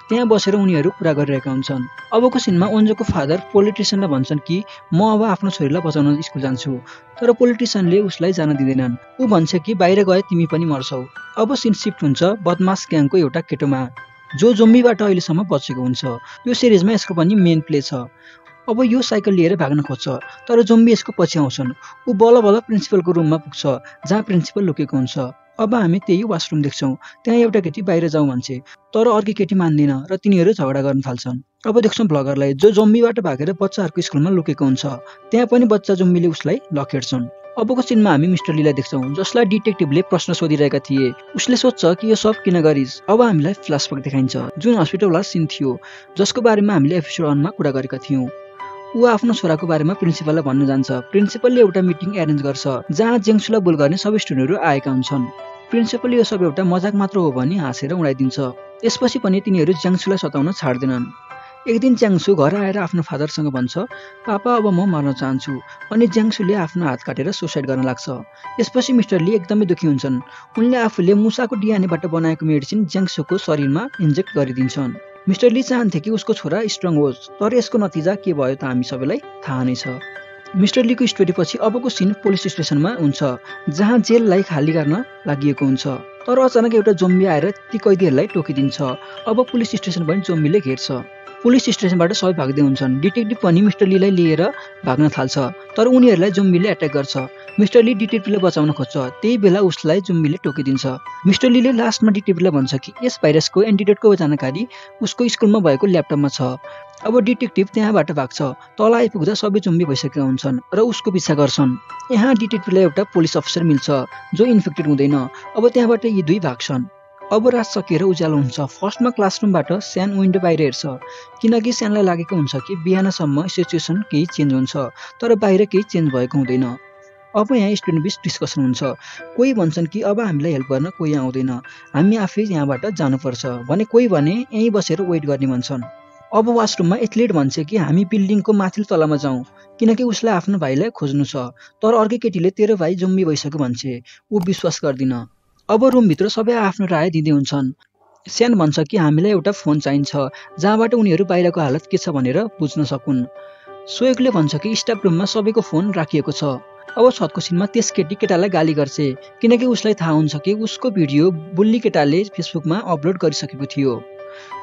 Speaker 1: त्यहाँ बसेर उनीहरू कुरा गरिरहेका हुन्छन्। अबको सिनमा ओन्जोको फादर पोलिटिसियनलाई भन्छन् कि म अब आफ्नो छोरीलाई बचाउन स्कुल जान्छु, तर पोलिटिसियनले उसलाई जान दिँदैनन्। ऊ भन्छ कि बाहिर गए तिमी पनि मर्छौ। अब सिन सिफ्ट हुन्छ बदमास ग्याङको एउटा केटोमा, जो जोम्बीबाट अहिलेसम्म बचेको हुन्छ। यो सिरिजमा यसको पनि मेन प्ले छ। अब यो साइकल लिएर भाग्न खोज्छ, तर जोम्बी यसको पछि आउँछन्। ऊ बल्ल बल्ल प्रिन्सिपलको रुममा पुग्छ, जहाँ प्रिन्सिपल लुकेको हुन्छ। अब हामी त्यही वासरुम देख्छौँ। त्यहाँ एउटा केटी बाहिर जाउँ भन्छे, तर अर्की केटी मान्दैन र तिनीहरू झगडा गर्न थाल्छन्। अब देख्छौँ ब्लगरलाई, जो जोम्बीबाट भागेर बच्चाहरूको स्कुलमा लुकेको हुन्छ। त्यहाँ पनि बच्चा जोम्बीले उसलाई लखेड्छन्। अबको सिनमा हामी मिस्टर लीलाई देख्छौँ, जसलाई डिटेक्टिभले प्रश्न सोधिरहेका थिए। उसले सोध्छ कि यो सब किन गरिस्। अब हामीलाई फ्ल्यासब्याक देखाइन्छ, जुन हस्पिटलवाला सिन थियो, जसको बारेमा हामीले एपिसोड 1 मा कुरा गरेका थियौँ। ऊ आफ्नो छोराको बारेमा प्रिन्सिपललाई भन्न जान्छ। प्रिन्सिपलले एउटा मिटिङ एरेन्ज गर्छ, जहाँ जेङ्सुलाई बुल गर्ने सबै स्टुडेन्टहरू आएका हुन्छन्। प्रिन्सिपलले यो सब एउटा मजाक मात्र हो भनी हाँसेर उडाइदिन्छ। यसपछि पनि तिनीहरू ज्याङ्सुलाई सताउन छाड्दैनन्। एक दिन ज्याङ्सु घर आएर आफ्नो फादरसँग भन्छ, पापा अब म मर्न चाहन्छु। अनि ज्याङ्सुले आफ्नो हात काटेर सुसाइड गर्न लाग्छ। यसपछि मिस्टर ली एकदमै दुखी हुन्छन्। उनले आफूले मुसाको डिएनएबाट बनाएको मेडिसिन ज्याङ्सुको शरीरमा इन्जेक्ट गरिदिन्छन्। मिस्टर ली चाहन्थे कि उसको छोरा स्ट्रङ होस्, तर यसको नतिजा के भयो त हामी सबैलाई थाहा नै छ। मिस्टर लीको स्टोरी पछि अबको सिन पुलिस स्टेसनमा हुन्छ, जहाँ जेललाई खाली गर्न लागि हुन्छ। तर अचानक एउटा जोम्बी आएर ती कैदीहरूलाई टोकिदिन्छ। अब पुलिस स्टेसन पनि जोम्बीले घेर्छ। पुलिस स्टेसनबाट सबै भाग्दै हुन्छन्। डिटेक्टिभ पनि मिस्टर लीलाई लिएर भाग्न थाल्छ, तर उनीहरूलाई जोम्बीले एट्याक गर्छ। मिस्टर ली डिटेक्टिभलाई बचाउन खोज्छ, त्यही बेला उसलाई जोम्बीले टोकिदिन्छ। मिस्टर लीले लास्टमा डिटेक्टिभलाई भन्छ कि यस भाइरसको एन्टिडोटको जानकारी उसको स्कुलमा भएको ल्यापटपमा छ। अब डिटेक्टिभ त्यहाँबाट भाग्छ। तल आइपुग्दा सबै जोम्बी भइसकेका हुन्छन् र उसको पिछा गर्छन्। यहाँ डिटेक्टिभलाई एउटा पुलिस अफिसर मिल्छ, जो इन्फेक्टेड हुँदैन। अब त्यहाँबाट यी दुई भाग्छन्। अब रात सकिएर उज्यालो हुन्छ। फर्स्टमा क्लासरुमबाट स्यान विन्डो बाहिर हेर्छ, किनकि स्यानलाई लागेको हुन्छ कि बिहानसम्म सिचुएसन केही चेन्ज हुन्छ, तर बाहिर केही चेन्ज भएको हुँदैन। अब यहाँ स्टुडेन्ट बिच डिस्कसन हुन्छ। कोही भन्छन् कि अब हामीलाई हेल्प गर्न कोही आउँदैन, हामी आफै यहाँबाट जानुपर्छ भने, कोही भने यहीँ बसेर वेट गर्ने भन्छन्। अब वासरुममा एथलिट भन्छ कि हामी बिल्डिङको माथिल्लो तलामा जाउँ, किनकि उसलाई आफ्नो भाइलाई खोज्नु छ। तर अर्कै केटीले तेरो भाइ जोम्बी भइसक्यो भन्छे। ऊ विश्वास गर्दिन। अब रुमभित्र सबै आफ्नो राय दिँदै हुन्छन्। स्यान भन्छ कि हामीलाई एउटा फोन चाहिन्छ, जहाँबाट उनीहरू बाहिरको हालत के छ भनेर बुझ्न सकुन्। सोएगले भन्छ कि स्टाफ रुममा सबैको फोन राखिएको छ। अब छतको सिनमा त्यस केटी केटालाई गाली गर्छ किनकि उसलाई थाहा हुन्छ कि उसको भिडियो बुल्ली केटाले फेसबुकमा अपलोड गरिसकेको थियो।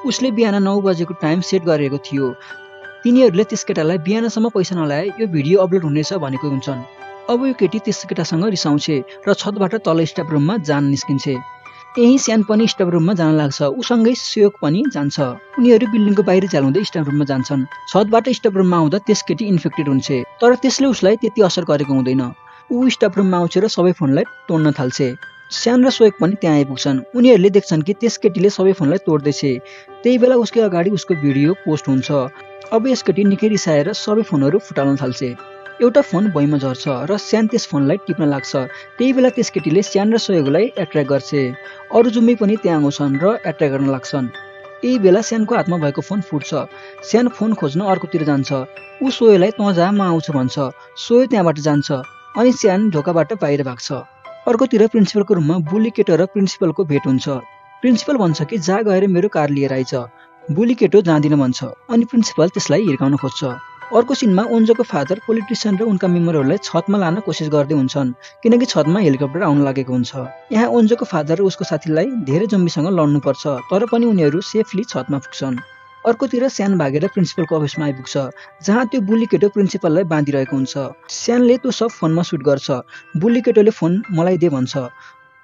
Speaker 1: उसले बिहान 9 बजेको टाइम सेट गरेको थियो। तिनीहरूले त्यस केटालाई बिहानसम्म पैसा नलाए यो भिडियो अपलोड हुनेछ भनेको हुन्छन्। अब यो केटी त्यस केटासँग रिसाउँछ र छतबाट तल स्टाफ रुममा जान निस्किन्छ। यही स्यान पनि स्टाफ रुममा जान लाग्छ। उसँगै सुयोग पनि जान्छ। उनीहरू बिल्डिङको बाहिर झ्याल्दै स्टाफ रुममा जान्छन्। छतबाट स्टाफ रुममा आउँदा त्यस केटी इन्फेक्टेड हुन्छ तर त्यसले उसलाई त्यति असर गरेको हुँदैन। ऊ स्टाफ रुममा आउँछ र सबै फोनलाई तोड्न थाल्छ। स्यान र सुयोग पनि त्यहाँ आइपुग्छन्। उनीहरूले देख्छन् कि त्यस केटीले सबै फोनलाई तोड्दैछ। त्यही बेला उसकै अगाडि उसको भिडियो पोस्ट हुन्छ। अब यस केटी निकै रिसाएर सबै फोनहरू फुटाल्न थाल्छ। एउटा फोन भुइँमा झर्छ र स्यान त्यस फोनलाई टिप्न लाग्छ। त्यही बेला त्यस केटीले स्यान र सहयोगलाई एट्र्याक्ट गर्छ। अरू जुम्मी पनि त्यहाँ आउँछन् र एट्र्याक्ट गर्न लाग्छन्। यही बेला स्यानको हातमा भएको फोन फुट्छ। स्यान फोन खोज्न अर्कोतिर जान्छ। ऊ सोयोलाई तँ जा म आउँछु भन्छ। सोयो त्यहाँबाट जान्छ अनि स्यान ढोकाबाट बाहिर भाग्छ। अर्कोतिर प्रिन्सिपलको रुममा बुली केटो र प्रिन्सिपलको भेट हुन्छ। प्रिन्सिपल भन्छ कि जा गएर मेरो कार लिएर आइज। बुली केटो जाँदिन भन्छ अनि प्रिन्सिपल त्यसलाई हिर्काउन खोज्छ। अर्को सिनमा ओन्जोको फादर पोलिटिसियन र उनका मेम्बरहरूलाई छतमा लान कोसिस गर्दै हुन्छन् किनकि छतमा हेलिकप्टर आउन लागेको हुन्छ। यहाँ ओन्जोको फादर र उसको साथीलाई धेरै जम्बीसँग लड्नु पर्छ तर पनि उनीहरू सेफली छतमा पुग्छन्। अर्कोतिर स्यान भागेर प्रिन्सिपलको अफिसमा आइपुग्छ जहाँ त्यो बुली केटो प्रिन्सिपललाई बाँधिरहेको हुन्छ। स्यानले त्यो सब फोनमा सुट गर्छ। बुली केटोले फोन मलाई दे भन्छ।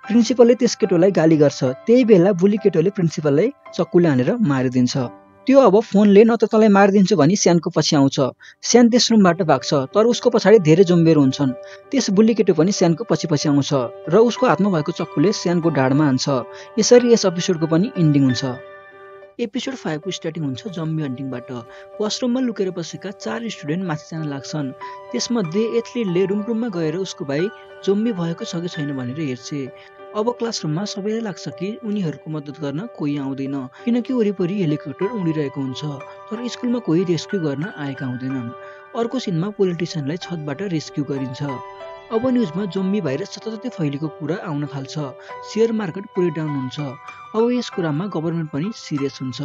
Speaker 1: प्रिन्सिपलले त्यस केटोलाई गाली गर्छ। त्यही बेला बुली केटोले प्रिन्सिपललाई चक्कुले हानेर मारिदिन्छ। त्यो अब फोनले न त तँलाई मारिदिन्छु भनी स्यानको पछि आउँछ। स्यान त्यस रुमबाट भाग्छ तर उसको पछाडि धेरै जोम्बीहरू हुन्छन्। त्यस बुली केटो पनि स्यानको पछि आउँछ र उसको हातमा भएको चक्कुले स्यानको ढाडमा हान्छ। यसरी यस एपिसोडको पनि इन्डिङ हुन्छ। एपिसोड 5 को स्टार्टिङ हुन्छ जम्बी हन्टिङबाट। वासरुममा लुकेर बसेका 4 स्टुडेन्ट माथि जान लाग्छन्। त्यसमध्ये एथलिटले रुममा गएर उसको भाइ जम्बी भएको छ कि छैन भनेर हेर्छ। अब क्लासरुममा सबैलाई लाग्छ कि उनीहरूको मद्दत गर्न कोही आउँदैन किनकि वरिपरि हेलिकप्टर उडिरहेको हुन्छ तर स्कुलमा कोही रेस्क्यु गर्न आएका हुँदैनन्। अर्को सिनमा पोलिटिसियनलाई छतबाट रेस्क्यु गरिन्छ। अब न्युजमा जम्बी भाइरस जताततै फैलेको कुरा आउन थाल्छ। शेयर मार्केट पुरै डाउन हुन्छ। अब यस कुरामा गभर्नमेन्ट पनि सिरियस हुन्छ।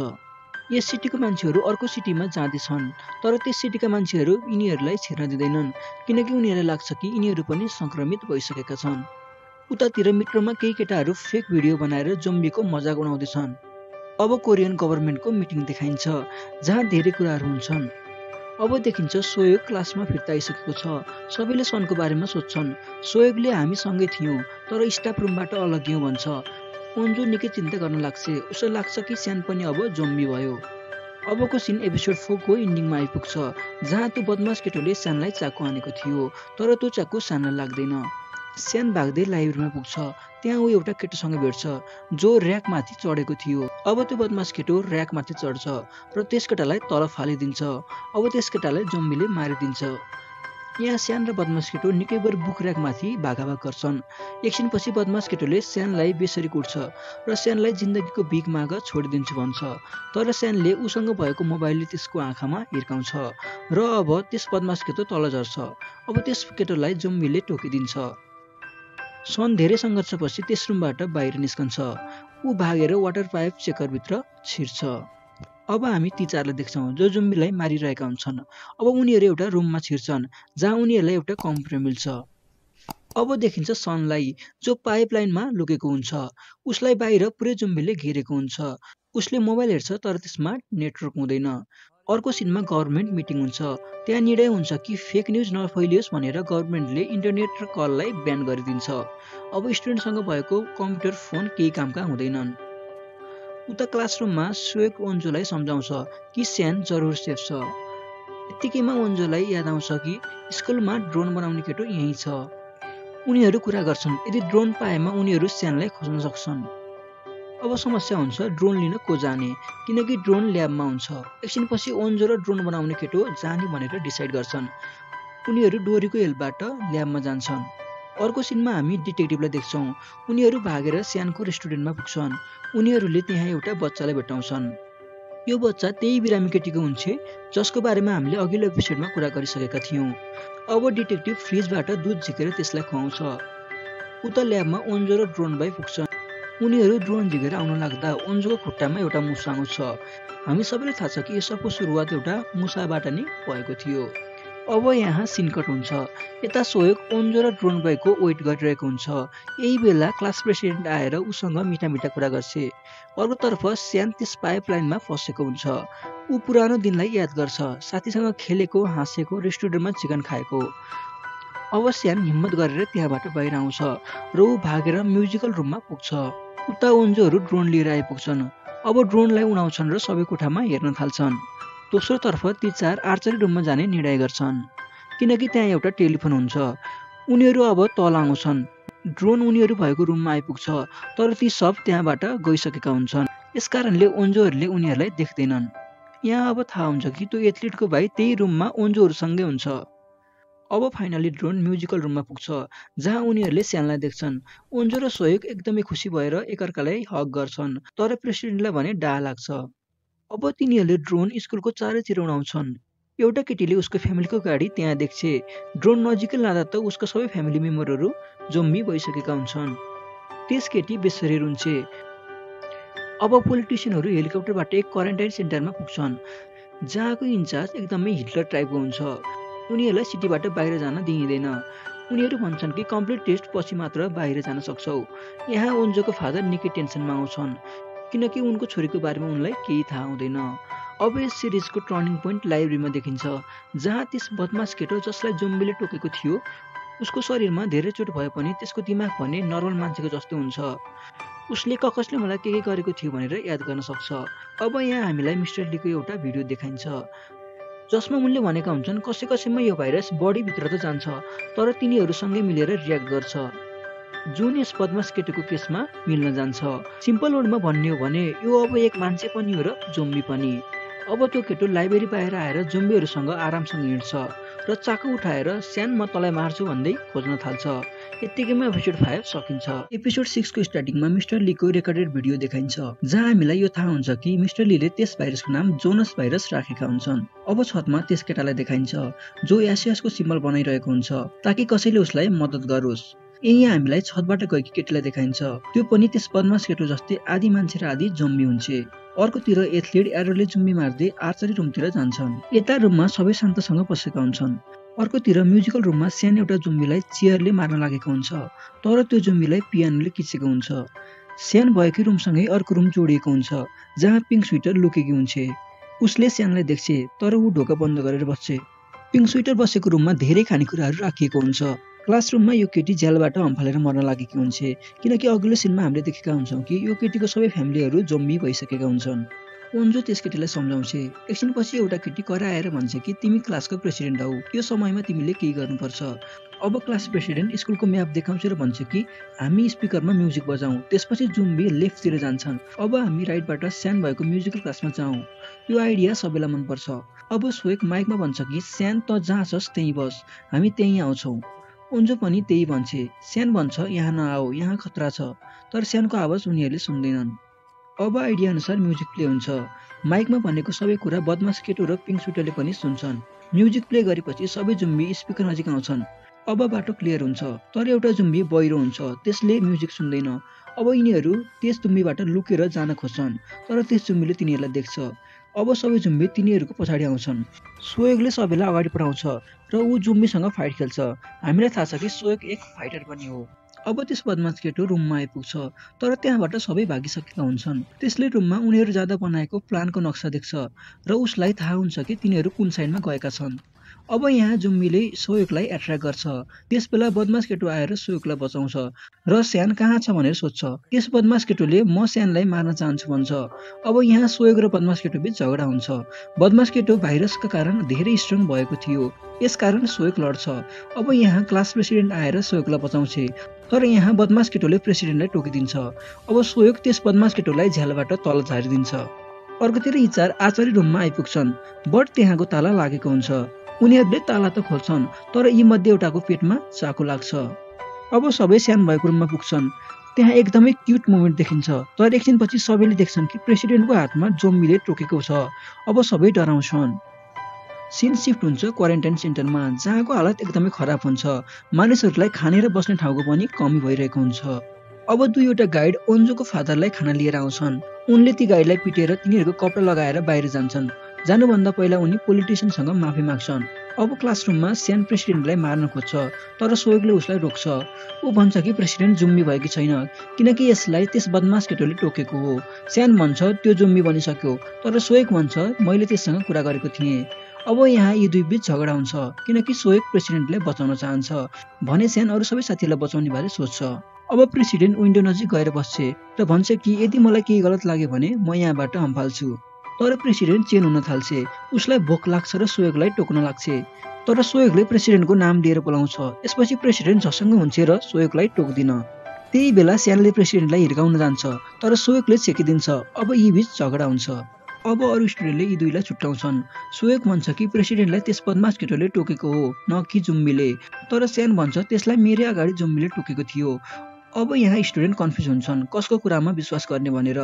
Speaker 1: यस सिटीको मान्छेहरू अर्को सिटीमा जाँदैछन् तर त्यस सिटीका मान्छेहरू यिनीहरूलाई छिर्न दिँदैनन् किनकि उनीहरूलाई लाग्छ कि यिनीहरू पनि संक्रमित भइसकेका छन्। उतातिर मेट्रोमा केही केटाहरू फेक भिडियो बनाएर जम्बीको मजाक उडाउँदैछन्। अब कोरियन गभर्नमेन्टको मिटिङ देखाइन्छ जहाँ धेरै कुराहरू हुन्छन्। अब देखिन्छ सोयोग क्लासमा फिर्ता आइसकेको छ। सबैले सनको बारेमा सोध्छन्। सोयोगले हामी सँगै थियौँ तर स्टाफ रुमबाट अलग्यौँ भन्छ। ओन्जो निकै चिन्ता गर्न लाग्छ। उसलाई लाग्छ कि स्यान पनि अब जम्बी भयो। अबको सिन एपिसोड 4 को इन्डिङमा आइपुग्छ जहाँ त्यो बदमास केटोले स्यानलाई चाकु हानेको थियो तर त्यो चाकु स्यानलाई लाग्दैन। स्यान भाग्दै लाइब्रेरीमा पुग्छ। त्यहाँ ऊ एउटा केटोसँग भेट्छ जो र्याकमाथि चढेको थियो। अब त्यो बदमास केटो र्याकमाथि चढ्छ र त्यस केटालाई तल फालिदिन्छ। अब त्यस केटालाई जम्बीले मारिदिन्छ। यहाँ स्यान र बदमास केटो निकै बेर बुक र्याकमाथि भागाभाग गर्छन्। एकछिनपछि बदमास केटोले स्यानलाई बेसरी कुट्छ र स्यानलाई जिन्दगीको भिख माग छोडिदिन्छु भन्छ तर स्यानले उसँग भएको मोबाइलले त्यसको आँखामा हिर्काउँछ र अब त्यस बदमास केटो तल झर्छ। अब त्यस केटोलाई जम्बीले टोकिदिन्छ। सन धेरै सङ्घर्षपछि त्यस रुमबाट बाहिर निस्कन्छ। ऊ भागेर वाटर पाइप चेकरभित्र छिर्छ। अब हामी ती 4लाई देख्छौँ जो जम्बीलाई मारिरहेका हुन्छन्। अब उनीहरू एउटा रुममा छिर्छन् जहाँ उनीहरूलाई एउटा कम्प्युटर मिल्छ। अब देखिन्छ सनलाई जो पाइपलाइनमा लुकेको हुन्छ। उसलाई बाहिर पुरै जम्बीले घेरेको हुन्छ। उसले मोबाइल हेर्छ तर त्यसमा नेटवर्क हुँदैन। अर्को सिनमा गभर्नमेन्ट मिटिङ हुन्छ। त्यहाँ निर्णय हुन्छ कि फेक न्युज नफैलियोस् भनेर गभर्नमेन्टले इन्टरनेट र कललाई ब्यान गरिदिन्छ। अब स्टुडेन्टसँग भएको कम्प्युटर फोन केही कामका हुँदैनन्। उता क्लासरुममा सोयोग ओन्जोलाई सम्झाउँछ कि स्यान जरुर सेफ छ। यत्तिकैमा ओन्जोलाई याद आउँछ कि स्कुलमा ड्रोन बनाउने केटो यही छ। उनीहरू कुरा गर्छन् यदि ड्रोन पाएमा उनीहरू स्यानलाई खोज्न सक्छन्। अब समस्या हुन्छ ड्रोन लिन को जाने किनकि ड्रोन ल्याबमा हुन्छ। एकछिनपछि ओन्जो र ड्रोन बनाउने केटो जाने भनेर डिसाइड गर्छन्। उनीहरू डोरीको हेल्पबाट ल्याबमा जान्छन्। अर्को सिनमा हामी डिटेक्टिभलाई देख्छौँ। उनीहरू भागेर स्यानको रेस्टुरेन्टमा पुग्छन्। उनीहरूले त्यहाँ एउटा बच्चालाई भेटाउँछन्। यो बच्चा त्यही बिरामी केटीको हुन्छ जसको बारेमा हामीले अघिल्लो एपिसोडमा कुरा गरिसकेका थियौँ। अब डिटेक्टिभ फ्रिजबाट दुध झिकेर त्यसलाई खुवाउँछ। उता ल्याबमा ओन्जो र ड्रोन भाइ पुग्छन्। उनीहरू ड्रोन झिकेर आउन लाग्दा ओन्जोको खुट्टामा एउटा मुसा आउँछ। हामी सबैलाई थाहा छ कि यसको सुरुवात एउटा मुसाबाट नै भएको थियो। अब यहाँ सिन कट हुन्छ। यता सोयोग ओन्जो र ड्रोन भएको वेट गरिरहेको हुन्छ। यही बेला क्लास प्रेसिडेन्ट आएर उसँग मिठा मिठा कुरा गर्छ। अर्कोतर्फ स्यान त्यस पाइपलाइनमा फसेको हुन्छ। ऊ पुरानो दिनलाई याद गर्छ, साथीसँग खेलेको, हाँसेको, रेस्टुरेन्टमा चिकन खाएको। अब स्यान हिम्मत गरेर त्यहाँबाट बाहिर आउँछ र ऊ भागेर म्युजिकल रुममा पुग्छ। उता ओन्जोहरू ड्रोन लिएर आइपुग्छन्। अब ड्रोनलाई उडाउँछन् र सबै कोठामा हेर्न थाल्छन्। दोस्रोतर्फ ती चार आर्चरी रुममा जाने निर्णय गर्छन्, किनकि त्यहाँ एउटा टेलिफोन हुन्छ। उनीहरू अब तल आउँछन्। ड्रोन उनीहरू भएको रुममा आइपुग्छ, तर ती सब त्यहाँबाट गइसकेका हुन्छन्। यसकारणले ओन्जोहरूले उनीहरूलाई देख्दैनन्। यहाँ अब थाहा हुन्छ कि त्यो एथलिटको भाइ त्यही रुममा ओन्जोहरूसँगै हुन्छ। अब फाइनली ड्रोन म्युजिकल रुममा पुग्छ, जहाँ उनीहरूले स्यानलाई देख्छन्। ओन्जो र सोयोग एकदमै खुसी भएर एकअर्कालाई हक गर्छन्, तर प्रेसिडेन्टलाई भने डाह लाग्छ। अब तिनीहरूले ड्रोन स्कुलको चारैतिर उडाउँछन्। एउटा केटीले उसको फ्यामिलीको गाडी त्यहाँ देख्छ। ड्रोन नजिकै लाँदा त उसको सबै फ्यामिली मेम्बरहरू जोम्बी भइसकेका हुन्छन्। त्यस केटी बेसरी रुन्छ। अब पोलिटिसियनहरू हेलिकप्टरबाट एक क्वारेन्टाइन सेन्टरमा पुग्छन्, जहाँको इन्चार्ज एकदमै हिटलर टाइपको हुन्छ। उनीहरूलाई सिटीबाट बाहिर जान दिइँदैन। उनीहरू भन्छन् कि कम्प्लिट टेस्ट पछि मात्र बाहिर जान सक्छौ। यहाँ ओन्जोको फादर निकै टेन्सनमा आउँछन्, किनकि उनको छोरीको बारेमा उनलाई केही थाहा हुँदैन। अब यस सिरिजको टर्निङ पोइन्ट लाइब्रेरीमा देखिन्छ, जहाँ त्यस बदमास केटो जसलाई जोम्बीले टोकेको थियो, उसको शरीरमा धेरै चोट भए पनि त्यसको दिमाग भने नर्मल मान्छेको जस्तो हुन्छ। उसले कसले मलाई के गरेको थियो भनेर याद गर्न सक्छ। अब यहाँ हामीलाई मिस्टर लीको एउटा भिडियो देखाइन्छ, जसमा उनले भनेका हुन्छन् कसैमा यो भाइरस बडीभित्र त जान्छ, तर तिनीहरूसँगै मिलेर रियाक्ट गर्छ, जुन यस बदमास केटोको केसमा मिल्न जान्छ। सिम्पल वर्डमा भन्ने हो भने यो अब एक मान्छे पनि हो र जोम्बी पनि। अब त्यो केटो लाइब्रेरी बाहिर आएर जोम्बीहरूसँग आरामसँग हिँड्छ र चाकु उठाएर स्यान म तँलाई मार्छु भन्दै खोज्न थाल्छ। यत्तिकैमा एपिसोड 5 सकिन्छ। एपिसोड 6 को स्टार्टिङमा मिस्टर लीको रेकर्डेड भिडियो देखाइन्छ, जहाँ हामीलाई यो थाहा हुन्छ कि मिस्टर लीले त्यस भाइरसको नाम जोनस भाइरस राखेका हुन्छन्। अब छतमा त्यस केटालाई देखाइन्छ, जो एसियासको सिम्बल बनाइरहेको हुन्छ, ताकि कसैले उसलाई मद्दत गरोस्। यही हामीलाई छतबाट गएकी केटीलाई देखाइन्छ, त्यो पनि त्यस बदमास केटो जस्तै आधी मान्छे र आधी जोम्बी हुन्छ। अर्कोतिर एथलिट एरोले जुम्बी मार्दै आर्चरी रुमतिर जान्छन्। यता रुममा सबै शान्तसँग बसेका हुन्छन्। अर्कोतिर म्युजिकल रुममा स्यान एउटा जुम्बीलाई चेयरले मार्न लागेको हुन्छ, तर त्यो जुम्बीलाई पियानोले किचेको हुन्छ। स्यान भएकै रुमसँगै अर्को रुम जोडिएको हुन्छ, जहाँ पिङ्क स्वेटर लुकेकी हुन्छ। उसले स्यानलाई देख्छ, तर ऊ ढोका बन्द गरेर बस्छ। पिङ्क स्वेटर बसेको रुममा धेरै खानेकुराहरू राखिएको हुन्छ। क्लासरुममा यो केटी झ्यालबाट हम्फालेर मर्न लागेकी हुन्छ, किनकि अघिल्लो सिनमा हामीले देखेका हुन्छौँ कि यो केटीको सबै फ्यामिलीहरू जोम्बी भइसकेका हुन्छन्। ओन्जो त्यस केटीलाई सम्झाउँछ। एकछिनपछि एउटा केटी कराएर भन्छ कि तिमी क्लासको प्रेसिडेन्ट हौ, यो समयमा तिमीले केही गर्नुपर्छ। अब क्लास प्रेसिडेन्ट स्कुलको म्याप देखाउँछ र भन्छ कि हामी स्पिकरमा म्युजिक बजाउँ, त्यसपछि जुम्बी लेफ्टतिर जान्छन्। अब हामी राइटबाट स्यान भएको म्युजिकल क्लासमा जाउँ। यो आइडिया सबैलाई मनपर्छ। अब सोयोग माइकमा भन्छ कि स्यान त जहाँ छस् त्यहीँ बस, हामी त्यहीँ आउँछौँ। ओन्जो पनि त्यही भन्छ। स्यान भन्छ यहाँ नआऊ, यहाँ खतरा छ, तर स्यानको आवाज उनीहरूले सुन्दैनन्। अब आइडिया अनुसार म्युजिक प्ले हुन्छ। माइकमा भनेको सबै कुरा बदमास केटो र पिङ्क स्वेटरले पनि सुन्छन्। म्युजिक प्ले गरेपछि सबै जुम्बी स्पिकर नजिक आउँछन्। अब बाटो क्लियर हुन्छ, तर एउटा जुम्बी बहिरो हुन्छ, त्यसले म्युजिक सुन्दैन। अब यिनीहरू त्यस जुम्बीबाट लुकेर जान खोज्छन्, तर त्यस जुम्बीले तिनीहरूलाई देख्छ। अब सबै जुम्बी तिनीहरूको पछाडि आउँछन्। सोयोगले सबैलाई अगाडि बढाउँछ र ऊ जुम्बीसँग फाइट खेल्छ। हामीलाई थाहा छ कि सोयोग एक फाइटर पनि हो। अब त्यस बदमास केटो रुममा आइपुग्छ, तर त्यहाँबाट सबै भागिसकेका हुन्छन्। त्यसले रुममा उनीहरू जाँदा बनाएको प्लानको नक्सा देख्छ र उसलाई थाहा हुन्छ कि तिनीहरू कुन साइडमा गएका छन्। अब यहाँ जुम्बीले सोयोगलाई एट्र्याक्ट गर्छ। त्यसबेला बदमास केटो आएर सोयोगलाई बचाउँछ र स्यान कहाँ छ भनेर सोध्छ। त्यस बदमास केटोले म स्यानलाई मार्न चाहन्छु भन्छ। अब यहाँ सोयोग र बदमास केटो बीच झगडा हुन्छ। बदमास केटो भाइरसका कारण धेरै स्ट्रङ भएको थियो, यसकारण सोयोग लड्छ। अब यहाँ क्लास प्रेसिडेन्ट आएर सोयोगलाई बचाउँछ, तर यहाँ बदमास केटोले प्रेसिडेन्टलाई टोकिदिन्छ। अब सोयोग त्यस बदमास केटोलाई झ्यालबाट तल झारिदिन्छ। अर्कोतिर यी चार आर्चरी रुममा आइपुग्छन्, बट त्यहाँको ताला लागेको हुन्छ। उनीहरूले ताला त खोल्छन्, तर यी मध्ये एउटाको पेटमा चाकु लाग्छ। अब सबै स्यान भएको रुममा पुग्छन्। त्यहाँ एकदमै क्युट मोमेन्ट देखिन्छ, तर एकछिनपछि सबैले देख्छन् कि प्रेसिडेन्टको हातमा जोम्बीले टोकेको छ। अब सबै डराउँछन्। सिन सिफ्ट हुन्छ क्वारेन्टाइन सेन्टरमा, जहाँको हालत एकदमै खराब हुन्छ। मानिसहरूलाई खाने र बस्ने ठाउँको पनि कमी भइरहेको हुन्छ। अब दुईवटा गाइड ओन्जोको फादरलाई खाना लिएर आउँछन्। उनले ती गाइडलाई पिटेर तिनीहरूको कपडा लगाएर बाहिर जान्छन्, जानुभन्दा पहिला उनी पोलिटिसियनसँग माफी माग्छन्। अब क्लासरुममा स्यान प्रेसिडेन्टलाई मार्न खोज्छ, तर सोएगले उसलाई रोक्छ। ऊ भन्छ कि प्रेसिडेन्ट जुम्बी भएकी छैन, किनकि यसलाई त्यस बदमास केटोले टोकेको हो। स्यान भन्छ त्यो जुम्बी बनिसक्यो, तर सोएग भन्छ मैले त्यससँग कुरा गरेको थिएँ। अब यहाँ यी दुई बीच झगडा हुन्छ, किनकि सोएग प्रेसिडेन्टलाई बचाउन चाहन्छ भने स्यान अरू सबै साथीलाई बचाउने बारे सोच्छ। अब प्रेसिडेन्ट विन्डो नजिक गएर बस्छ र भन्छ कि यदि मलाई केही गलत लाग्यो भने म यहाँबाट हम्फाल्छु। तर प्रेसिडेन्ट चेन हुन थाल्छ, उसलाई भोक लाग्छ र सोएगलाई टोक्न लाग्छ, तर सोएगले प्रेसिडेन्टको नाम लिएर बोलाउँछ। यसपछि प्रेसिडेन्ट झसङ्ग हुन्छ र सोएगलाई टोक्दिन। त्यही बेला स्यानले प्रेसिडेन्टलाई हिर्काउन जान्छ, तर सोएगले छेकिदिन्छ। अब यी बीच झगडा हुन्छ। अब अरू स्टुडेन्टले यी दुईलाई छुट्याउँछन्। सोएग भन्छ कि प्रेसिडेन्टलाई त्यस बदमास केटोले टोकेको हो, न कि जुम्बीले, तर स्यान भन्छ त्यसलाई मेरै अगाडि जुम्बीले टोकेको थियो। अब यहाँ स्टुडेन्ट कन्फ्युज हुन्छन् कसको कुरामा विश्वास गर्ने भनेर।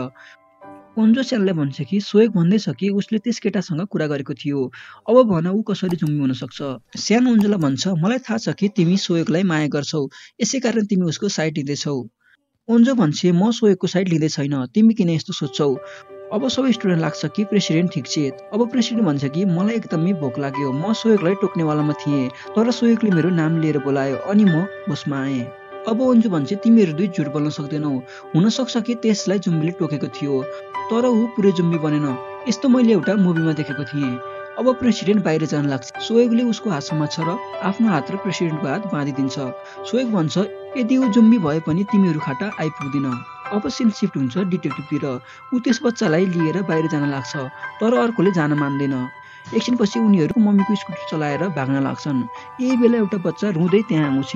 Speaker 1: ओन्जो स्यानलाई भन्छ कि सोएग भन्दैछ कि उसले त्यस केटासँग कुरा गरेको थियो, अब भन ऊ कसरी जुम्बी हुन सक्छ। स्यान ओन्जोलाई भन्छ मलाई थाहा छ कि तिमी सोएगलाई माया गर्छौ, यसै कारण तिमी उसको साइड लिँदैछौ। ओन्जो भन्छ म सोएगको साइड लिँदै छैन, तिमी किन यस्तो सोच्छौ। अब सबै स्टुडेन्ट लाग्छ कि प्रेसिडेन्ट ठिक छ। अब प्रेसिडेन्ट भन्छ कि मलाई एकदमै भोक लाग्यो, म सोएगलाई टोक्नेवालामा थिएँ, तर सोएगले मेरो नाम लिएर बोलायो अनि म होसमा आएँ। अब ओन्जो भन्छ तिमीहरू दुई झुट बोल्न सक्दैनौ, हुन सक्छ कि त्यसलाई जुम्बीले टोकेको थियो, तर ऊ पुरै जुम्बी बनेन। यस्तो मैले एउटा मुभीमा देखेको थिएँ। अब प्रेसिडेन्ट बाहिर जान लाग्छ। सोएगले उसको हात समात्छ र आफ्नो हात र प्रेसिडेन्टको हात बाँधिदिन्छ। सोएग भन्छ यदि ऊ जुम्बी भए पनि तिमीहरू खाटा आइपुग्दिन। अब सिन सिफ्ट हुन्छ डिटेक्टिभतिर। ऊ त्यस बच्चालाई लिएर बाहिर जान लाग्छ, तर अर्कोले जान मान्दैन। एकछिनपछि उनीहरू मम्मीको स्कुटर चलाएर भाग्न लाग्छन्। यही बेला एउटा बच्चा रुँदै त्यहाँ आउँछ,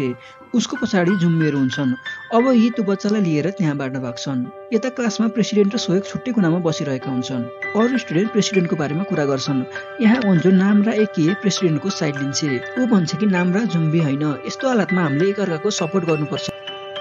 Speaker 1: उसको पछाडि जुम्बीहरू हुन्छन्। अब यी त्यो बच्चालाई लिएर त्यहाँबाट भाग्छन्। यता क्लासमा प्रेसिडेन्ट र सोएग छुट्टै कुनामा बसिरहेका हुन्छन्। अरू स्टुडेन्ट प्रेसिडेन्टको बारेमा कुरा गर्छन्। यहाँ ओन्जो नाम्रा एके प्रेसिडेन्टको साइड लिन्छ। ऊ भन्छ कि नाम्रा जुम्बी होइन, यस्तो हालतमा हामीले एकअर्काको सपोर्ट गर्नुपर्छ।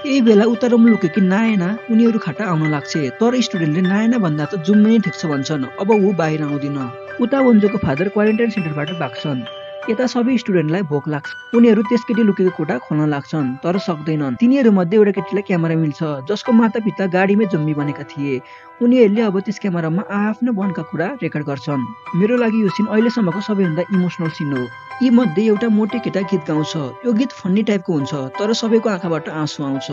Speaker 1: यही बेला उता रुम लुकेकी नायना उनीहरू खाटा आउन लाग्छ, तर स्टुडेन्टले नायना भन्दा त जुम्बी नै ठिक छ भन्छन्। अब ऊ बाहिर आउँदिन। उता ओन्जोको फादर क्वारेन्टाइन सेन्टरबाट भाग्छन्। यता सबै स्टुडेन्टलाई भोक लाग्छ। उनीहरू त्यस केटी लुकेको कोठा खोल्न लाग्छन्, तर सक्दैनन्। तिनीहरू मध्ये एउटा केटीलाई क्यामेरा मिल्छ, जसको मातापिता गाडीमै जुम्बी बनेका थिए। उनीहरूले अब त्यस क्यामेरामा आफ्नो वनका कुरा रेकर्ड गर्छन्। मेरो लागि यो सिन अहिलेसम्मको सबैभन्दा इमोसनल सिन हो। यी मध्ये एउटा मोटे केटा गीत गाउँछ। यो गीत फन्नी टाइपको हुन्छ, तर सबैको आँखाबाट आँसु आउँछ।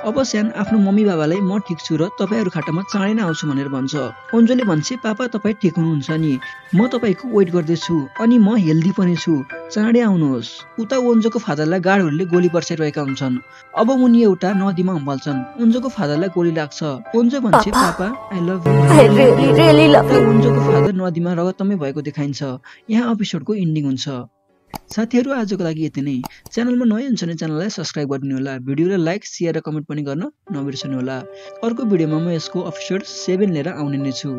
Speaker 1: अब स्यान आफ्नो मम्मी बाबालाई म ठिक छु र तपाईँहरू खाटामा चाँडै नै आउँछु भनेर भन्छ। ओन्जोले भन्छ पापा तपाईँ ठिक हुनुहुन्छ नि, म तपाईँको वेट गर्दैछु अनि म हेल्दी पनि छु, चाँडै आउनुहोस्। उता ओन्जोको फादरलाई गार्डहरूले गोली बर्साइरहेका हुन्छन्। अब उनी एउटा नदीमा हम्फाल्छन्। ओन्जोको फादरलाई गोली लाग्छ। ओन्जो भन्छ पापा आई लभ यु। ओन्जोको फादर नदीमा रगतमै भएको देखाइन्छ। यहाँ एपिसोडको एन्डिङ हुन्छ। साथीहरू आजको लागि यति नै। च्यानलमा नयाँ हुन्छ भने च्यानललाई सब्स्क्राइब गरिदिनु होला, भिडियोलाई लाइक शेयर र कमेन्ट पनि गर्न नबिर्सनु होला। अर्को भिडियोमा म यसको एपिसोड 7 लिएर आउने नै छु।